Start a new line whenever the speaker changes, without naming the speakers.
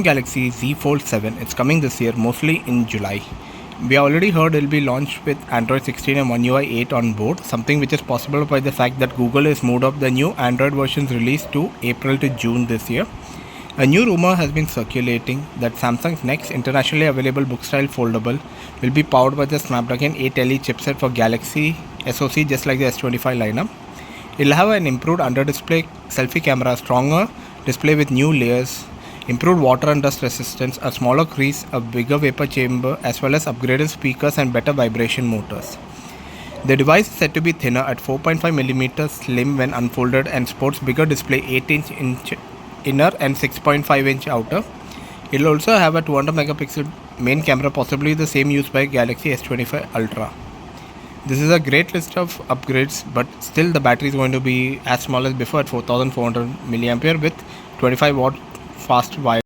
Galaxy Z Fold7. It's coming this year, mostly in July. We already heard it'll be launched with Android 16 and One UI 8 on board, something which is possible by the fact that Google has moved up the new Android versions release to April to June this year. A new rumor has been circulating that Samsung's next internationally available book-style foldable will be powered by the Snapdragon 8 LE chipset for Galaxy SoC, just like the S25 lineup. It'll have an improved under-display selfie camera, stronger display with new layers, improved water and dust resistance, a smaller crease, a bigger vapor chamber, as well as upgraded speakers and better vibration motors. The device is said to be thinner at 4.5mm slim when unfolded and sports bigger display 8-inch inner and 6.5-inch outer. It will also have a 200-megapixel main camera, possibly the same used by Galaxy S25 Ultra. This is a great list of upgrades, but still the battery is going to be as small as before at 4400 mAh with 25 watt fast wire.